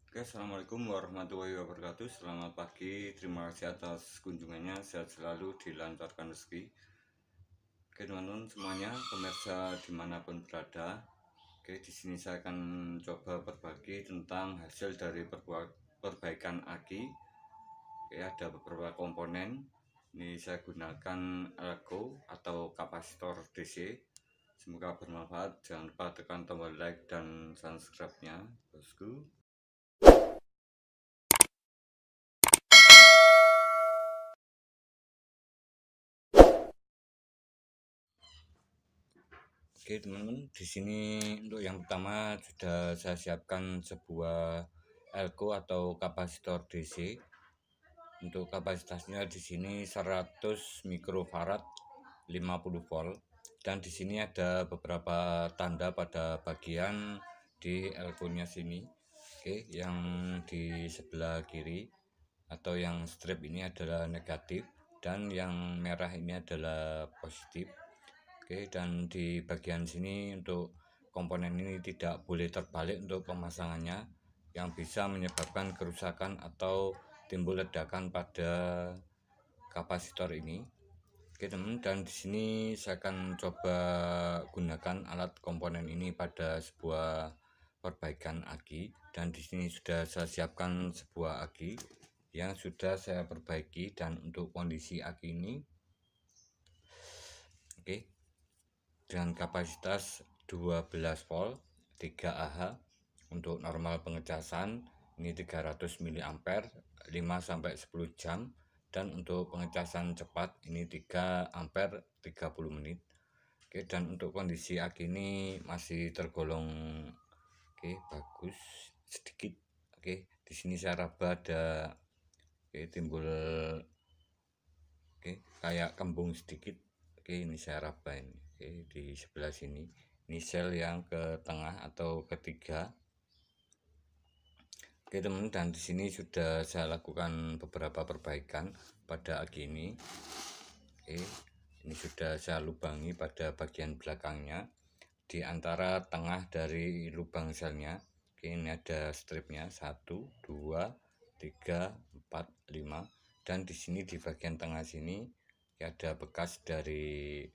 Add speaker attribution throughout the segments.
Speaker 1: Oke, assalamualaikum warahmatullahi wabarakatuh. Selamat pagi, terima kasih atas kunjungannya. Sehat selalu, dilancarkan rezeki. Oke, teman-teman semuanya, pemirsa dimanapun berada. Oke, di sini saya akan coba berbagi tentang hasil dari perbaikan aki. Oke, ada beberapa komponen. Ini saya gunakan elko atau kapasitor DC. Semoga bermanfaat. Jangan lupa tekan tombol like dan subscribe-nya, bosku. Oke teman-teman, di sini untuk yang pertama sudah saya siapkan sebuah elko atau kapasitor DC. Untuk kapasitasnya di sini 100 mikrofarad 50 volt, dan di sini ada beberapa tanda pada bagian di elko-nya sini. Oke, yang di sebelah kiri atau yang strip ini adalah negatif dan yang merah ini adalah positif. Oke, dan di bagian sini untuk komponen ini tidak boleh terbalik untuk pemasangannya, yang bisa menyebabkan kerusakan atau timbul ledakan pada kapasitor ini. Oke teman, dan di sini saya akan coba gunakan alat komponen ini pada sebuah perbaikan aki, dan di sini sudah saya siapkan sebuah aki yang sudah saya perbaiki. Dan untuk kondisi aki ini, oke, dengan kapasitas 12 volt 3 Ah. Untuk normal pengecasan ini 300 mA 5-10 jam, dan untuk pengecasan cepat ini 3 ampere 30 menit. Oke, dan untuk kondisi aki ini masih tergolong bagus sedikit. Oke, di sini saya raba ada timbul kayak kembung sedikit. Oke, ini saya raba ini. Oke, di sebelah sini ini sel yang ke tengah atau ketiga. Oke teman, dan di sini sudah saya lakukan beberapa perbaikan pada aki ini. Oke, ini sudah saya lubangi pada bagian belakangnya di antara tengah dari lubang selnya. Oke, ini ada stripnya 1 2 3 4 5, dan di sini di bagian tengah sini ada bekas dari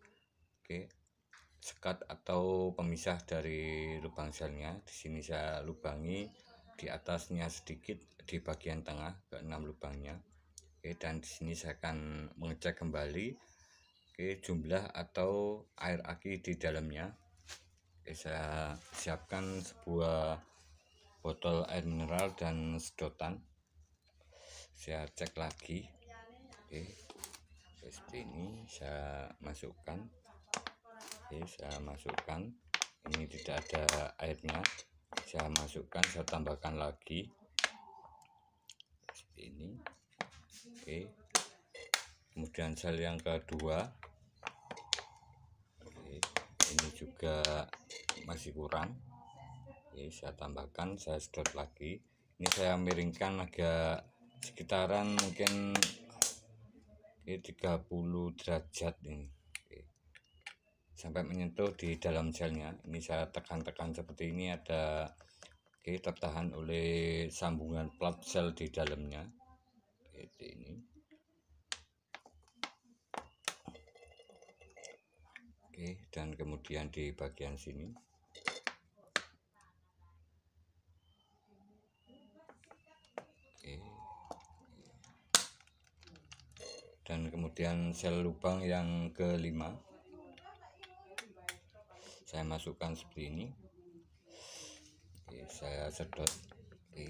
Speaker 1: sekat atau pemisah dari lubang selnya. Di sini saya lubangi di atasnya sedikit di bagian tengah ke 6 lubangnya. Oke, dan di sini saya akan mengecek kembali jumlah atau air aki di dalamnya. Oke, saya siapkan sebuah botol air mineral dan sedotan. Saya cek lagi. Oke, seperti ini saya masukkan. Oke, saya masukkan. Ini tidak ada airnya. Saya masukkan, saya tambahkan lagi seperti ini. Oke, kemudian sel yang kedua. Oke, ini juga masih kurang. Oke, saya tambahkan, saya sedot lagi. Ini saya miringkan agak sekitaran mungkin 30 derajat ini. Oke, sampai menyentuh di dalam selnya. Ini saya tekan-tekan seperti ini, ada tertahan oleh sambungan plat sel di dalamnya. Seperti ini. Oke, dan kemudian di bagian sini. Oke. Dan kemudian sel lubang yang kelima saya masukkan seperti ini. Oke, saya sedot. Oke,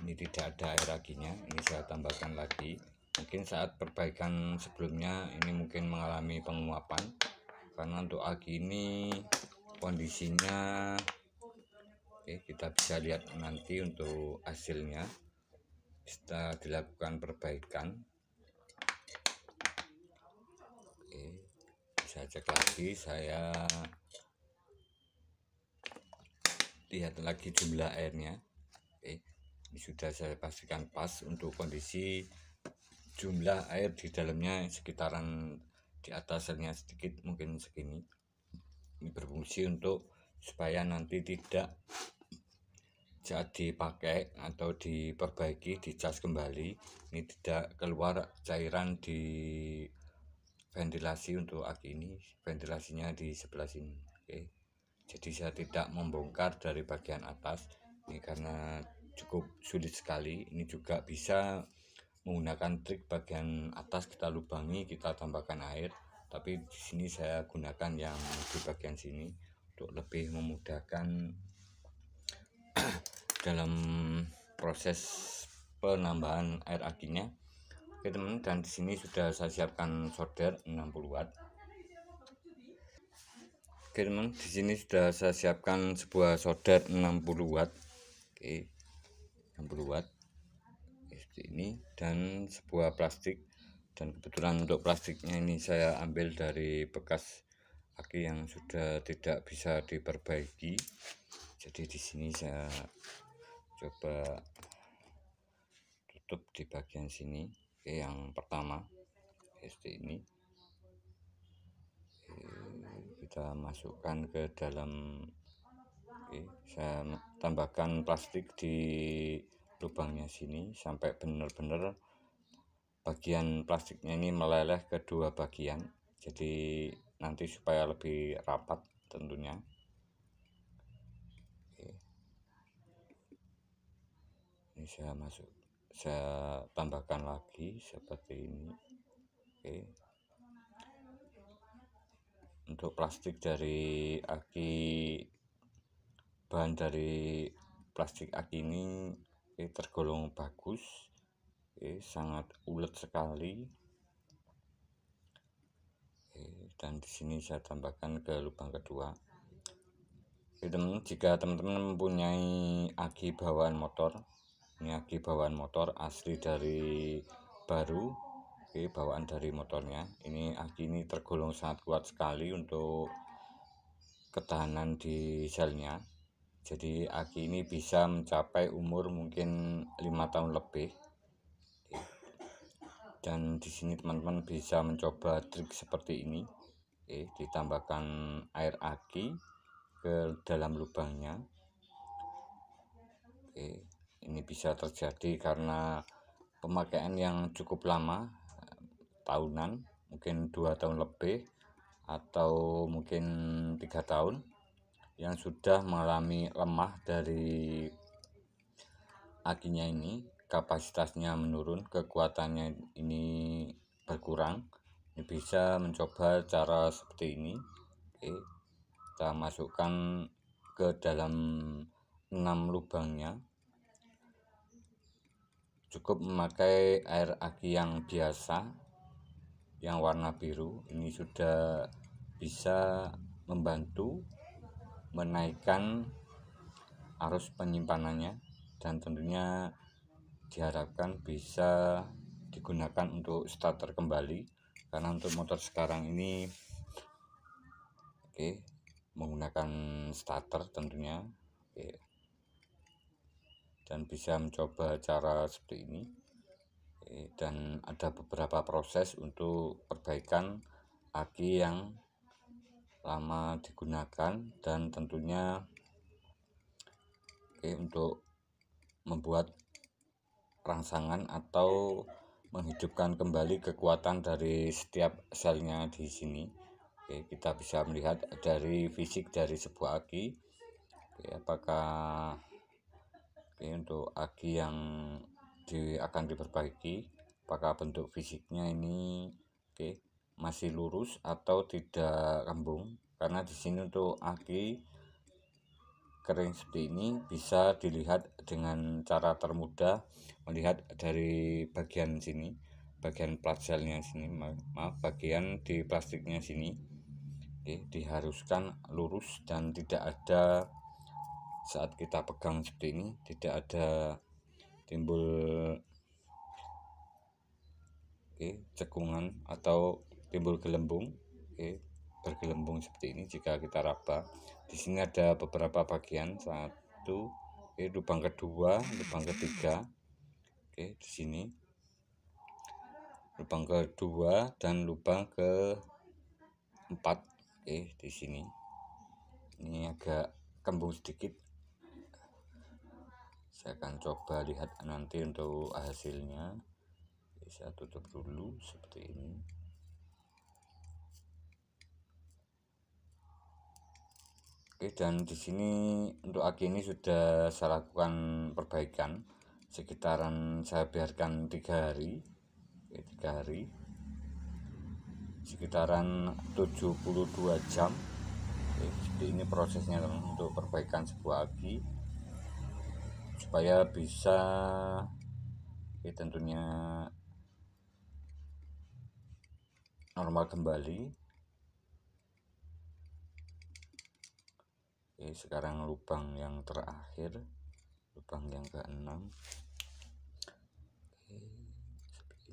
Speaker 1: ini tidak ada air akinya. Ini saya tambahkan lagi. Mungkin saat perbaikan sebelumnya ini mungkin mengalami penguapan, karena untuk aki ini kondisinya kita bisa lihat nanti untuk hasilnya setelah dilakukan perbaikan. Oke, saya cek lagi, saya lihat lagi jumlah airnya. Oke, ini sudah saya pastikan pas. Untuk kondisi jumlah air di dalamnya sekitaran di atas selnya sedikit, mungkin segini. Ini berfungsi untuk supaya nanti tidak saat dipakai atau diperbaiki, dicas kembali, ini tidak keluar cairan di ventilasi. Untuk aki ini ventilasinya di sebelah sini. Oke, jadi saya tidak membongkar dari bagian atas ini karena cukup sulit sekali. Ini juga bisa menggunakan trik bagian atas kita lubangi, kita tambahkan air, tapi di sini saya gunakan yang di bagian sini untuk lebih memudahkan dalam proses penambahan air akinya. Oke teman, dan di sini sudah saya siapkan solder 60 watt. Oke teman, di sini sudah saya siapkan sebuah solder 60 watt. Oke, 60 watt seperti ini, dan sebuah plastik. Dan kebetulan untuk plastiknya ini saya ambil dari bekas aki yang sudah tidak bisa diperbaiki. Jadi di sini saya coba tutup di bagian sini. Oke, yang pertama seperti ini. Kita masukkan ke dalam. Oke, saya tambahkan plastik di lubangnya sini sampai benar-benar bagian plastiknya ini meleleh ke dua bagian, jadi nanti supaya lebih rapat tentunya. Oke, ini saya tambahkan lagi seperti ini. Oke, untuk plastik dari aki, bahan dari plastik aki ini tergolong bagus, sangat ulet sekali. Dan di sini saya tambahkan ke lubang kedua. Teman-teman, jika teman-teman mempunyai aki bawaan motor, ini aki bawaan motor asli dari baru, bawaan dari motornya, ini aki ini tergolong sangat kuat sekali untuk ketahanan di selnya. Jadi aki ini bisa mencapai umur mungkin 5 tahun lebih. Dan di sini teman-teman bisa mencoba trik seperti ini. Ditambahkan air aki ke dalam lubangnya. Ini bisa terjadi karena pemakaian yang cukup lama, tahunan, mungkin 2 tahun lebih atau mungkin 3 tahun, yang sudah mengalami lemah dari akinya ini, kapasitasnya menurun, kekuatannya ini berkurang. Ini bisa mencoba cara seperti ini. Kita masukkan ke dalam 6 lubangnya. Cukup memakai air aki yang biasa, yang warna biru. Ini sudah bisa membantu menaikkan arus penyimpanannya, dan tentunya diharapkan bisa digunakan untuk starter kembali, karena untuk motor sekarang ini menggunakan starter tentunya. Dan bisa mencoba cara seperti ini. Dan ada beberapa proses untuk perbaikan aki yang lama digunakan, dan tentunya untuk membuat rangsangan atau menghidupkan kembali kekuatan dari setiap selnya di sini. Kita bisa melihat dari fisik dari sebuah aki, apakah untuk aki yang akan diperbaiki, apakah bentuk fisiknya ini masih lurus atau tidak kembung. Karena di sini untuk aki kering seperti ini bisa dilihat dengan cara termudah, melihat dari bagian sini, bagian plat selnya sini, maaf, bagian di plastiknya sini. Diharuskan lurus dan tidak ada, saat kita pegang seperti ini, tidak ada timbul cekungan atau timbul gelembung, bergelembung seperti ini jika kita raba. Di sini ada beberapa bagian, satu, lubang kedua, lubang ketiga, di sini lubang kedua dan lubang keempat, di sini. Ini agak kembung sedikit. Saya akan coba lihat nanti untuk hasilnya. Saya tutup dulu seperti ini. Oke, dan di sini untuk aki ini sudah saya lakukan perbaikan sekitaran, saya biarkan 3 hari. Oke, 3 hari sekitaran 72 jam. Oke, seperti ini prosesnya untuk perbaikan sebuah aki supaya bisa tentunya normal kembali. Sekarang lubang yang terakhir, lubang yang ke-6. Seperti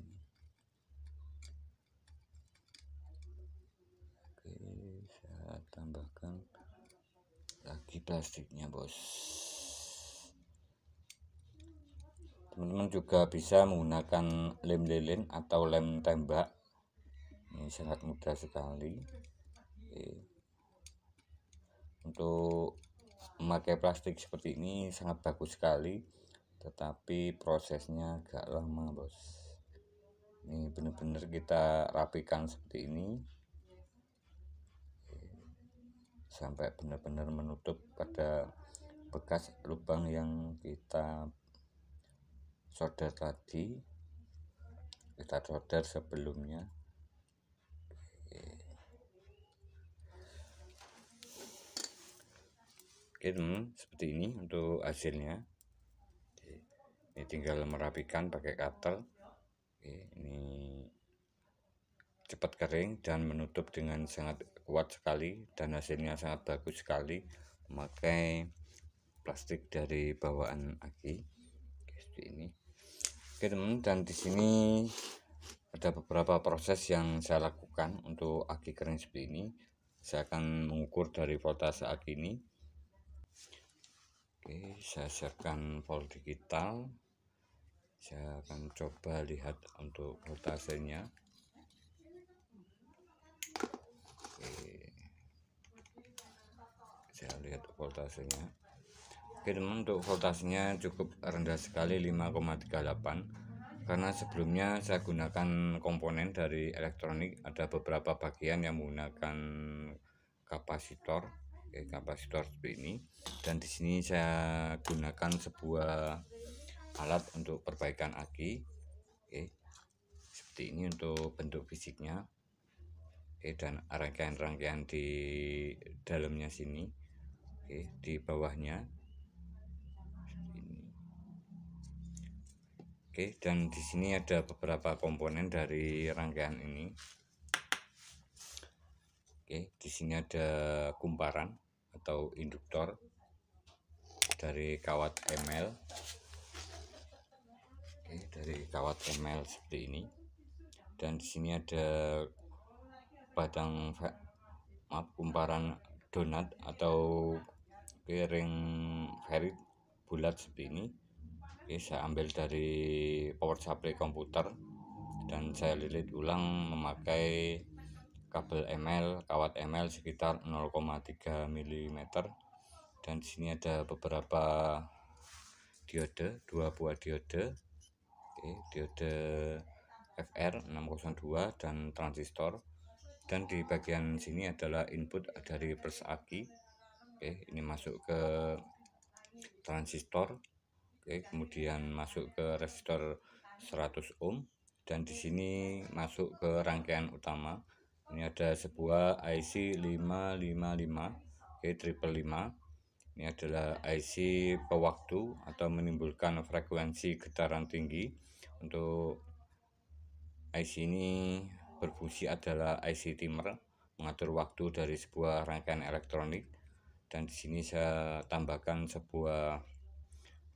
Speaker 1: ini. Saya tambahkan lagi plastiknya, bos. Teman-teman juga bisa menggunakan lem lilin atau lem tembak. Ini sangat mudah sekali. Untuk memakai plastik seperti ini sangat bagus sekali, tetapi prosesnya agak lama, bos. Ini benar-benar kita rapikan seperti ini sampai benar-benar menutup pada bekas lubang yang kita solder tadi, kita solder sebelumnya. Oke teman, seperti ini untuk hasilnya. Ini tinggal merapikan pakai cutter. Ini cepat kering dan menutup dengan sangat kuat sekali, dan hasilnya sangat bagus sekali memakai plastik dari bawaan aki. Seperti ini. Oke teman, dan di sini ada beberapa proses yang saya lakukan untuk aki kering seperti ini. Saya akan mengukur dari voltase aki ini. Oke, saya siapkan volt digital. Saya akan coba lihat untuk voltasenya. Oke, saya lihat voltasenya. Oke teman, untuk voltasenya cukup rendah sekali, 5,38. Karena sebelumnya saya gunakan komponen dari elektronik, ada beberapa bagian yang menggunakan kapasitor. Kapasitor seperti ini, dan di sini saya gunakan sebuah alat untuk perbaikan aki. Seperti ini untuk bentuk fisiknya. Dan rangkaian-rangkaian di dalamnya sini, di bawahnya. Dan di sini ada beberapa komponen dari rangkaian ini. Di sini ada kumparan atau induktor dari kawat ML. Dari kawat ML seperti ini. Dan di sini ada kumparan donat atau ring ferit bulat seperti ini. Saya ambil dari power supply komputer dan saya lilit ulang memakai kabel ML, kawat ML sekitar 0,3 mm. Dan di sini ada beberapa diode, 2 buah diode, diode FR602 dan transistor. Dan di bagian sini adalah input dari plus aki. Ini masuk ke transistor. Kemudian masuk ke resistor 100 ohm, dan di sini masuk ke rangkaian utama. Ini ada sebuah IC 555 triple 5. Ini adalah IC pewaktu atau menimbulkan frekuensi getaran tinggi. Untuk IC ini berfungsi adalah IC timer, mengatur waktu dari sebuah rangkaian elektronik. Dan di sini saya tambahkan sebuah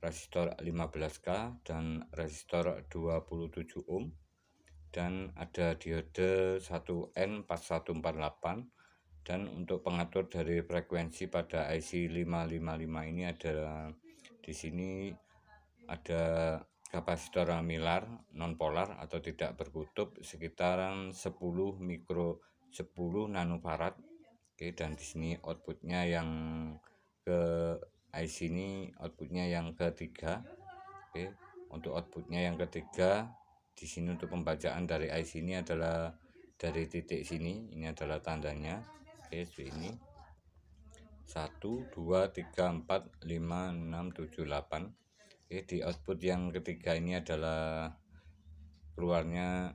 Speaker 1: resistor 15K dan resistor 27 ohm, dan ada diode 1N4148. Dan untuk pengatur dari frekuensi pada IC 555 ini adalah di sini ada kapasitor milar nonpolar atau tidak berkutub sekitaran 10 nanofarad. Dan di sini outputnya yang ke IC ini outputnya yang ketiga. Oke, untuk outputnya yang ketiga di sini untuk pembacaan dari IC ini adalah dari titik sini, ini adalah tandanya. Oke, ini 1 2 3 4 5 6 7 8. Oke, di output yang ketiga ini adalah keluarnya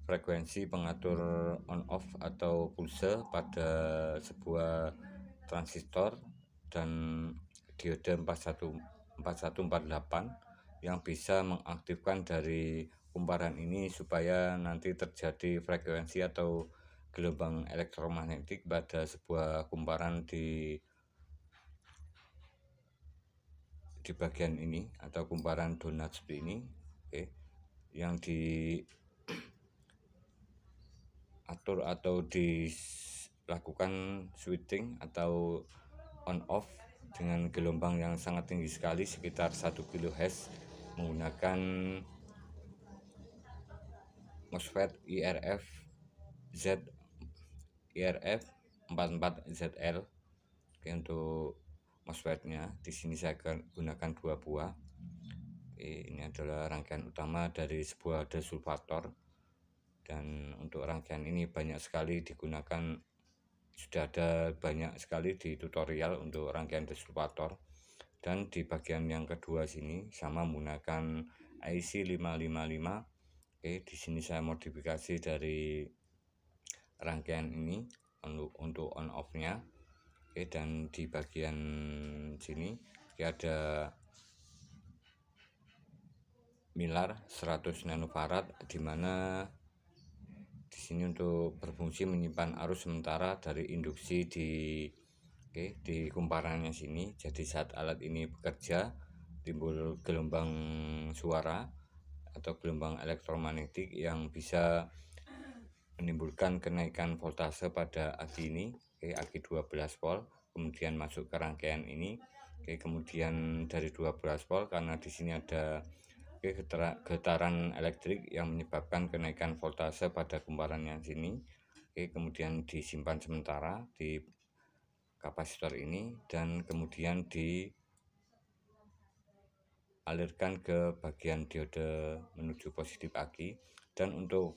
Speaker 1: frekuensi pengatur on off atau pulse pada sebuah transistor dan diode 4148 yang bisa mengaktifkan dari kumparan ini supaya nanti terjadi frekuensi atau gelombang elektromagnetik pada sebuah kumparan di bagian ini atau kumparan donat seperti ini. Oke, yang diatur atau dilakukan switching atau on off dengan gelombang yang sangat tinggi sekali sekitar 1 kHz menggunakan MOSFET IRF 44ZL. Oke, untuk MOSFET-nya di sini saya gunakan 2 buah. Oke, ini adalah rangkaian utama dari sebuah desulfator, dan untuk rangkaian ini banyak sekali digunakan, sudah ada banyak sekali di tutorial untuk rangkaian desulfator. Dan di bagian yang kedua sini sama menggunakan IC 555. Oke, di sini saya modifikasi dari rangkaian ini untuk on off-nya. Oke, dan di bagian sini ada milar 100 nanofarad, di mana di sini untuk berfungsi menyimpan arus sementara dari induksi di kumparannya sini. Jadi saat alat ini bekerja timbul gelombang suara atau gelombang elektromagnetik yang bisa menimbulkan kenaikan voltase pada aki ini. Aki 12 volt kemudian masuk ke rangkaian ini. Kemudian dari 12 volt karena di sini ada getaran elektrik yang menyebabkan kenaikan voltase pada kumparan yang sini. Kemudian disimpan sementara di kapasitor ini dan kemudian dialirkan ke bagian diode menuju positif aki. Dan untuk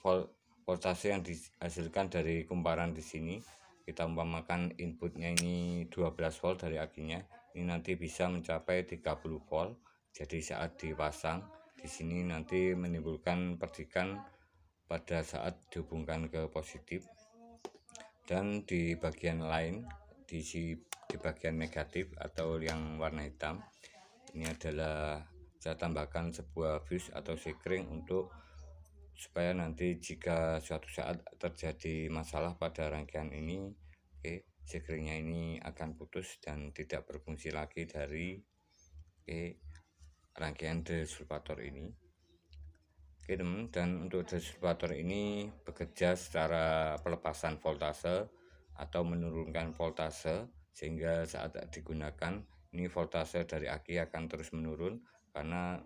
Speaker 1: voltase yang dihasilkan dari kumparan di sini, kita umpamakan inputnya ini 12 volt dari akinya, ini nanti bisa mencapai 30 volt. Jadi saat dipasang di sini nanti menimbulkan percikan pada saat dihubungkan ke positif. Dan di bagian lain, di bagian negatif atau yang warna hitam, ini adalah saya tambahkan sebuah fuse atau sekring untuk supaya nanti jika suatu saat terjadi masalah pada rangkaian ini, sekringnya ini akan putus dan tidak berfungsi lagi dari rangkaian desulfator ini. Oke teman, dan untuk desulfator ini bekerja secara pelepasan voltase atau menurunkan voltase, sehingga saat digunakan ini voltase dari aki akan terus menurun karena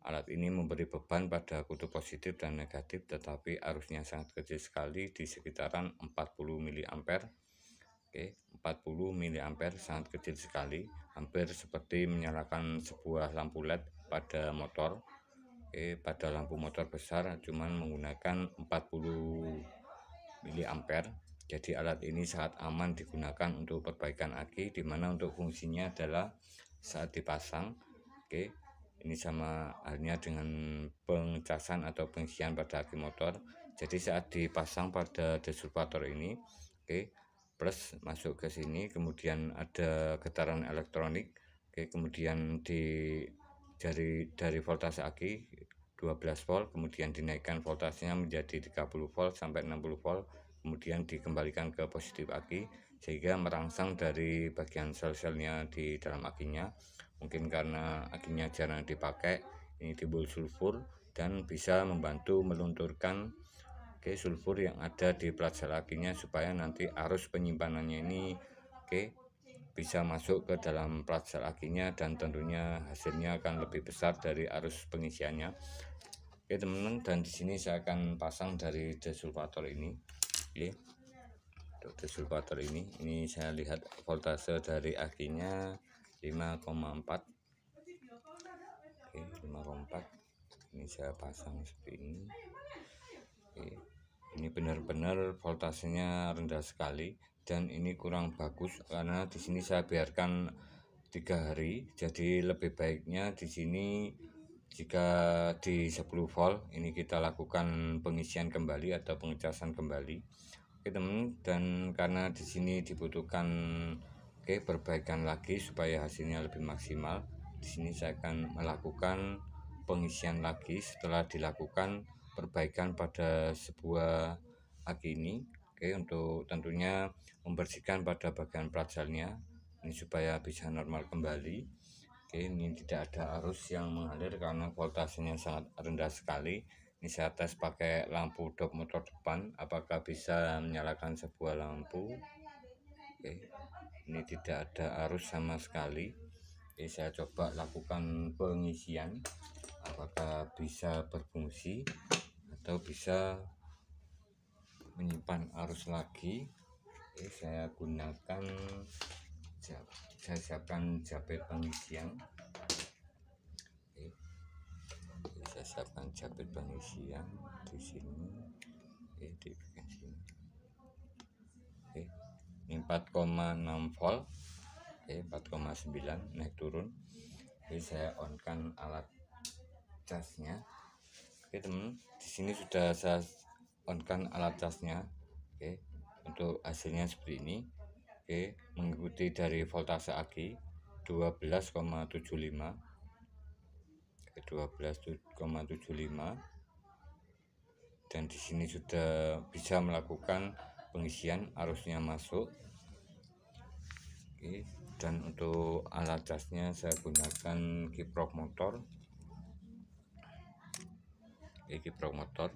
Speaker 1: alat ini memberi beban pada kutub positif dan negatif, tetapi arusnya sangat kecil sekali di sekitaran 40 mA. Oke, 40 mA sangat kecil sekali, hampir seperti menyalakan sebuah lampu LED pada motor. Pada lampu motor besar cuman menggunakan 40 mA. Jadi alat ini sangat aman digunakan untuk perbaikan aki, dimana untuk fungsinya adalah saat dipasang. Ini sama halnya dengan pengecasan atau pengisian pada aki motor. Jadi saat dipasang pada desulfator ini, plus masuk ke sini, kemudian ada getaran elektronik. Kemudian dari voltase aki 12 volt kemudian dinaikkan voltasenya menjadi 30 volt sampai 60 volt, kemudian dikembalikan ke positif aki sehingga merangsang dari bagian sel-selnya di dalam akinya. Mungkin karena akinya jarang dipakai, ini timbul sulfur dan bisa membantu melunturkan sulfur yang ada di plat sel akinya, supaya nanti arus penyimpanannya ini bisa masuk ke dalam plat sel akinya, dan tentunya hasilnya akan lebih besar dari arus pengisiannya. Teman-teman, dan di sini saya akan pasang dari desulfator ini. untuk distributor ini saya lihat voltase dari akinya 5,4. Oke, 5,4. Ini saya pasang seperti ini. Oke, ini benar-benar voltasenya rendah sekali, dan ini kurang bagus karena di sini saya biarkan 3 hari. Jadi lebih baiknya di sini jika di 10 volt ini kita lakukan pengisian kembali atau pengecasan kembali. Oke teman, dan karena di sini dibutuhkan perbaikan lagi supaya hasilnya lebih maksimal, di sini saya akan melakukan pengisian lagi setelah dilakukan perbaikan pada sebuah aki ini. Untuk tentunya membersihkan pada bagian perajalnya ini supaya bisa normal kembali. Ini tidak ada arus yang mengalir karena voltasenya sangat rendah sekali. Ini saya tes pakai lampu dop motor depan, apakah bisa menyalakan sebuah lampu. Ini tidak ada arus sama sekali. Saya coba lakukan pengisian, apakah bisa berfungsi atau bisa menyimpan arus lagi. Saya gunakan, saya siapkan jabet pengisian. Saya siapkan jabet pengisian di sini. Di bagian sini. Ini 4,6 volt. 4,9 naik turun. Saya on kan alat casnya. Teman, di sini sudah saya on kan alat casnya. Untuk hasilnya seperti ini. Mengikuti dari voltase aki 12,75. 12,75, dan di sini sudah bisa melakukan pengisian, arusnya masuk. Dan untuk alat casnya saya gunakan kiprok motor. Kiprok motor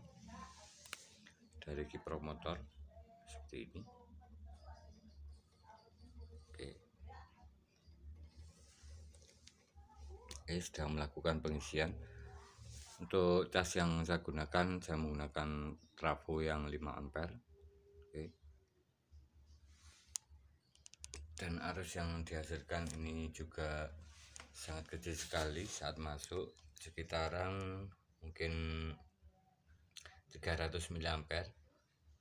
Speaker 1: dari kiprok motor seperti ini. Sudah melakukan pengisian. Untuk cas yang saya gunakan, saya menggunakan trafo yang 5 ampere. Dan arus yang dihasilkan ini juga sangat kecil sekali saat masuk, sekitaran mungkin 300 mA.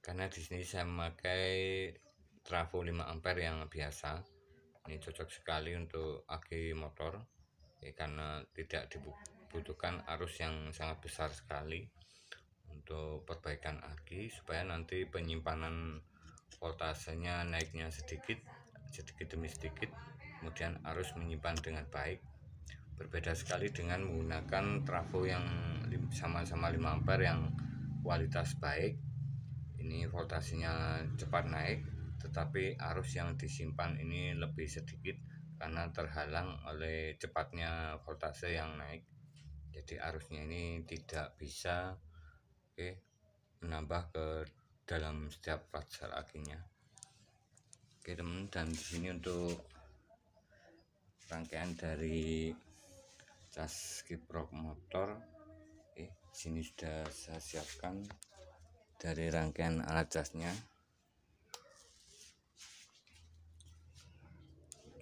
Speaker 1: Karena di sini saya memakai trafo 5 ampere yang biasa. Ini cocok sekali untuk aki motor. Karena tidak dibutuhkan arus yang sangat besar sekali untuk perbaikan aki, supaya nanti penyimpanan voltasenya naiknya sedikit demi sedikit, kemudian arus menyimpan dengan baik. Berbeda sekali dengan menggunakan trafo yang sama-sama 5 ampere yang kualitas baik. Ini voltasenya cepat naik, tetapi arus yang disimpan ini lebih sedikit karena terhalang oleh cepatnya voltase yang naik. Jadi arusnya ini tidak bisa menambah ke dalam setiap peracal akinya. Teman, dan di sini untuk rangkaian dari cas kiprok motor, sini sudah saya siapkan dari rangkaian alat casnya.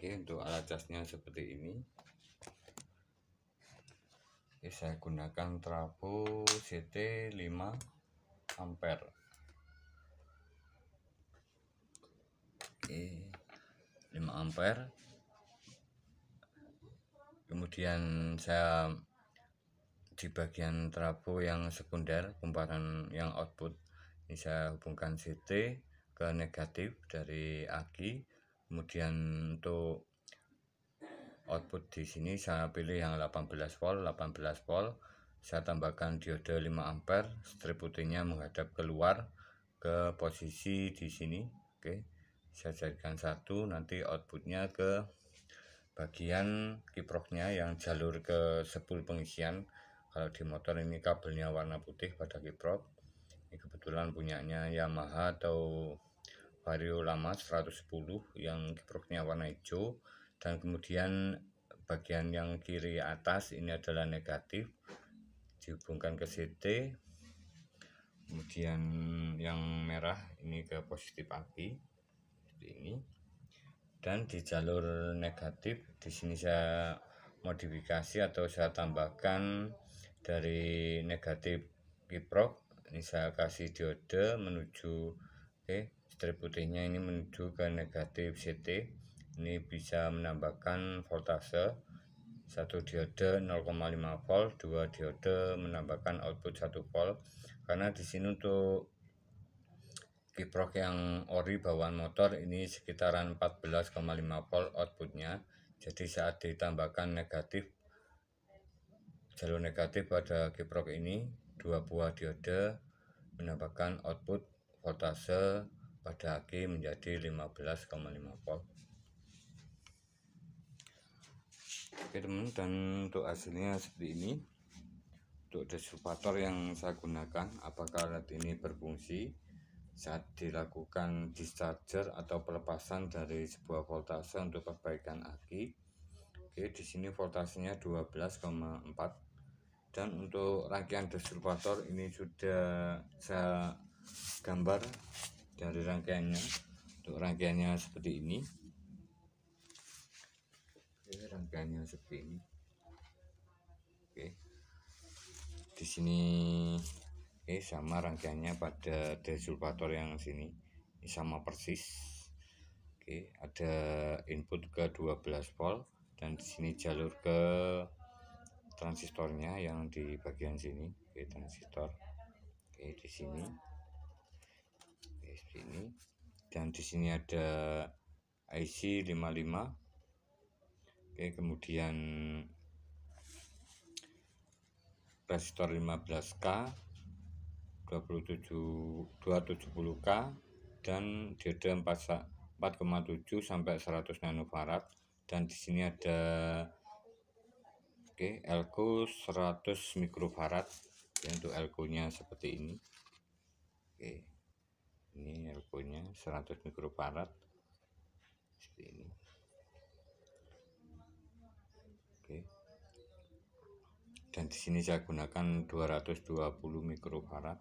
Speaker 1: Untuk alat casnya seperti ini. Saya gunakan trafo CT 5 ampere. 5 ampere. Kemudian saya di bagian trafo yang sekunder, kumparan yang output, ini saya hubungkan CT ke negatif dari aki. Kemudian untuk output di sini saya pilih yang 18 volt. Saya tambahkan diode 5 ampere, strip putihnya menghadap keluar ke posisi di sini. Saya jadikan satu, nanti outputnya ke bagian kiproknya yang jalur ke spool pengisian. Kalau di motor ini kabelnya warna putih pada kiprok. Ini kebetulan punyanya Yamaha atau Vario lama 110 yang kiproknya warna hijau. Dan kemudian bagian yang kiri atas ini adalah negatif, dihubungkan ke CT. Kemudian yang merah ini ke positif aki. seperti ini. Dan di jalur negatif di sini saya modifikasi atau saya tambahkan dari negatif kiprok. Ini saya kasih diode menuju strip putihnya ini menuju ke negatif CT. Ini bisa menambahkan voltase. Satu diode 0,5 volt, dua diode menambahkan output 1 volt. Karena di sini untuk kiprok yang ori bawaan motor ini sekitaran 14,5 volt outputnya. Jadi saat ditambahkan jalur negatif pada kiprok ini, dua buah diode menambahkan output voltase pada aki menjadi 15,5 volt. Oke teman, dan untuk hasilnya seperti ini. Untuk desulfator yang saya gunakan, apakah alat ini berfungsi saat dilakukan discharger atau pelepasan dari sebuah voltase untuk perbaikan aki. Oke, di sini voltasenya 12,4. Dan untuk rangkaian desulfator ini sudah saya gambar dari rangkaiannya. Untuk rangkaiannya seperti ini. Oke, rangkaiannya seperti ini. Oke. Di sini sama rangkaiannya pada desulfator yang sini. Ini sama persis. Oke, ada input ke 12 volt dan di sini jalur ke transistornya yang di bagian sini. Oke, transistor. Oke, di sini. Oke, sini. Dan di sini ada IC 55. Oke, kemudian resistor 15K, 270K, dan diode 4,7 sampai 100 nanofarad. Dan di sini ada elko 100 mikrofarad. Untuk elko-nya seperti ini. Ini elko-nya 100 mikrofarad seperti ini. Dan di sini saya gunakan 220 mikrofarad.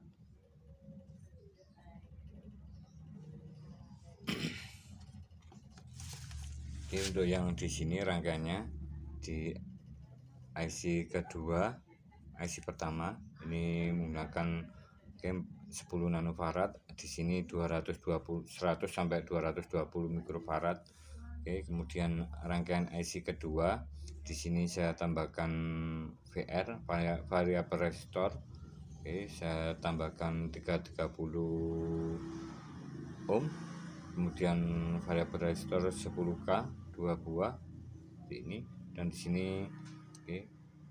Speaker 1: Oke, untuk yang di sini rangkaiannya di IC kedua, IC pertama ini menggunakan 10 nanofarad. Di sini 100 sampai 220 mikrofarad. Oke, kemudian rangkaian IC kedua, di sini saya tambahkan VR variabel resistor. Oke, saya tambahkan 330 ohm. Kemudian variabel resistor 10K, 2 buah ini. Dan di sini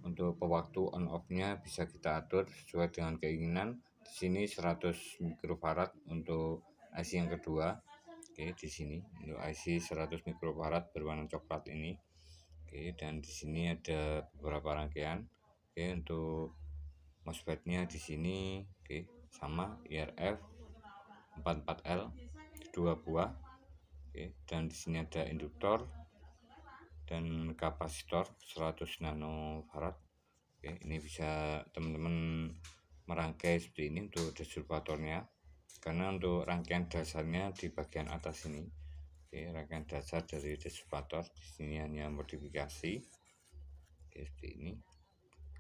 Speaker 1: untuk pewaktu on off-nya bisa kita atur sesuai dengan keinginan. Di sini 100 mikrofarad untuk IC yang kedua. Oke, di sini untuk IC 100 mikrofarad berwarna coklat ini. Oke, dan di sini ada beberapa rangkaian. Oke, untuk MOSFET-nya di sini sama IRF 44L 2 buah. Oke, dan di sini ada induktor dan kapasitor 100 nanofarad. Oke, ini bisa teman-teman merangkai seperti ini untuk desulfatornya. Karena untuk rangkaian dasarnya di bagian atas ini. Oke, rangkaian dasar dari desulfator di sini hanya modifikasi. Oke, seperti ini.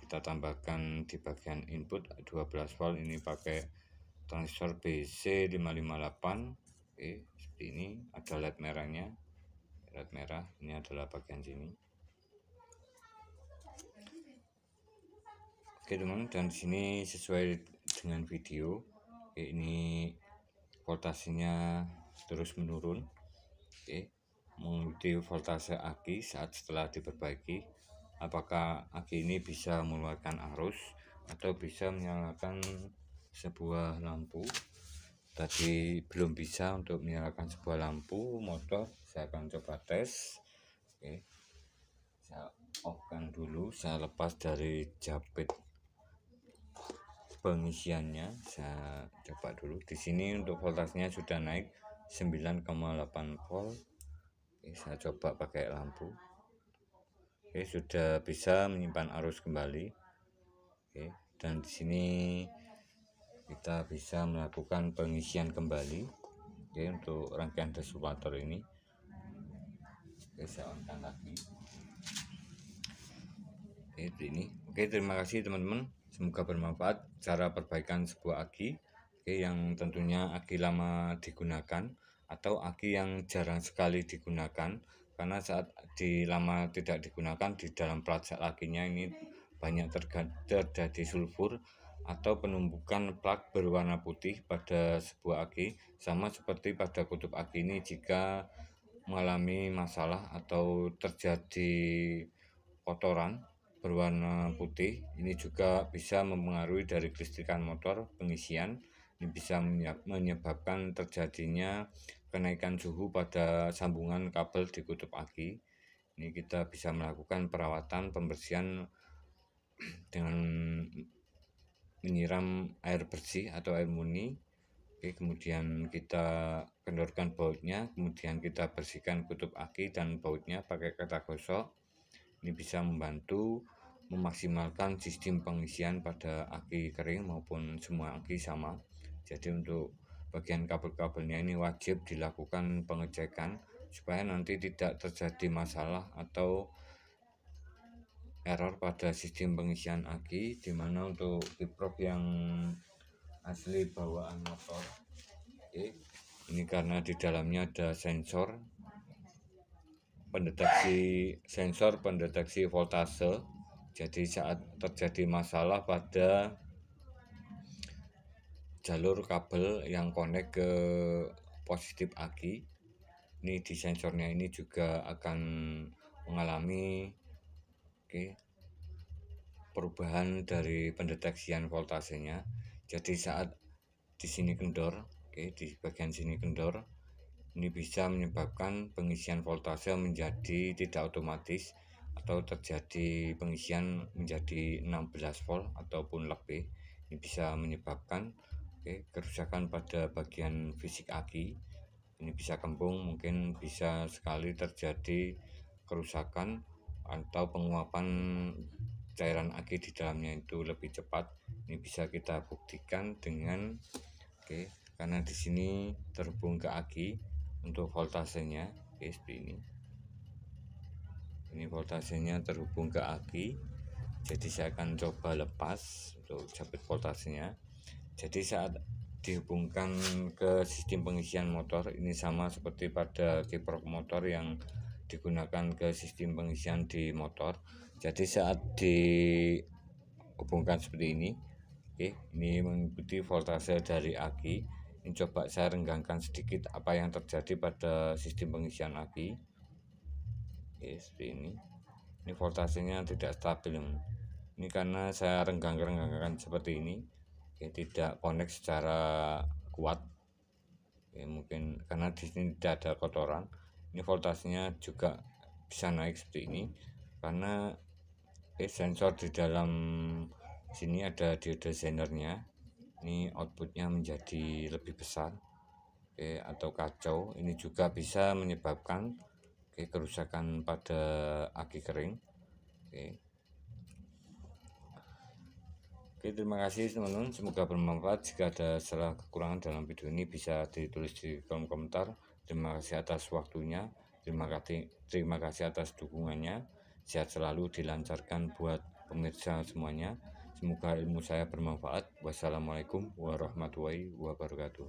Speaker 1: Kita tambahkan di bagian input 12 volt ini pakai transistor BC558. Oke, seperti ini. Ada LED merahnya. LED merah ini adalah bagian sini. Oke teman, dan di sini sesuai dengan video. Oke, ini voltasenya terus menurun. Oke, mengikuti voltase aki saat setelah diperbaiki. Apakah aki ini bisa mengeluarkan arus atau bisa menyalakan sebuah lampu. Tadi belum bisa untuk menyalakan sebuah lampu motor. Saya akan coba tes. Oke, saya off-kan dulu. Saya lepas dari japit pengisiannya. Saya coba dulu. Di sini untuk voltasenya sudah naik 9,8 volt. Oke, saya coba pakai lampu. Oke, sudah bisa menyimpan arus kembali. Oke, dan di sini kita bisa melakukan pengisian kembali. Oke, untuk rangkaian desulator ini. Oke, saya on lagi. Oke, ini. Oke, terima kasih teman-teman. Semoga bermanfaat cara perbaikan sebuah aki. Oke, yang tentunya aki lama digunakan atau aki yang jarang sekali digunakan, karena saat lama tidak digunakan di dalam plat sel akinya ini banyak terjadi sulfur atau penumbukan plak berwarna putih pada sebuah aki, sama seperti pada kutub aki ini. Jika mengalami masalah atau terjadi kotoran berwarna putih, ini juga bisa mempengaruhi dari kelistrikan motor pengisian. Ini bisa menyebabkan terjadinya kenaikan suhu pada sambungan kabel di kutub aki. Ini kita bisa melakukan perawatan pembersihan dengan menyiram air bersih atau air murni. Oke, kemudian kita kendorkan bautnya, kemudian kita bersihkan kutub aki dan bautnya pakai kata gosok. Ini bisa membantu memaksimalkan sistem pengisian pada aki kering maupun semua aki sama. Jadi untuk bagian kabel-kabelnya ini wajib dilakukan pengecekan supaya nanti tidak terjadi masalah atau error pada sistem pengisian aki, dimana untuk kiprok yang asli bawaan motor. Oke, ini karena di dalamnya ada sensor pendeteksi voltase. Jadi saat terjadi masalah pada jalur kabel yang konek ke positif aki, ini di sensornya ini juga akan mengalami perubahan dari pendeteksian voltasenya. Jadi saat di sini kendor, di bagian sini kendor, ini bisa menyebabkan pengisian voltase menjadi tidak otomatis atau terjadi pengisian menjadi 16 volt ataupun lebih. Ini bisa menyebabkan kerusakan pada bagian fisik aki. Ini bisa kembung, mungkin bisa sekali terjadi kerusakan atau penguapan cairan aki di dalamnya itu lebih cepat. Ini bisa kita buktikan dengan karena di sini terhubung ke aki. Untuk voltasenya seperti ini voltasenya terhubung ke aki. Jadi saya akan coba lepas untuk jabet voltasenya. Jadi saat dihubungkan ke sistem pengisian motor, ini sama seperti pada kiprok motor yang digunakan ke sistem pengisian di motor. Jadi saat dihubungkan seperti ini, ini mengikuti voltase dari aki. Ini coba saya renggangkan sedikit apa yang terjadi pada sistem pengisian aki. Seperti ini. Ini voltasenya tidak stabil. Ini karena saya renggangkan seperti ini. Tidak connect secara kuat. Mungkin karena di sini tidak ada kotoran. Ini voltasenya juga bisa naik seperti ini karena sensor di dalam sini ada diode zenernya. Ini outputnya menjadi lebih besar atau kacau. Ini juga bisa menyebabkan kerusakan pada aki kering. Terima kasih teman-teman, semoga bermanfaat. Jika ada salah kekurangan dalam video ini bisa ditulis di kolom komentar. Terima kasih atas waktunya, terima kasih atas dukungannya. Sehat selalu, dilancarkan buat pemirsa semuanya. Semoga ilmu saya bermanfaat. Wassalamualaikum warahmatullahi wabarakatuh.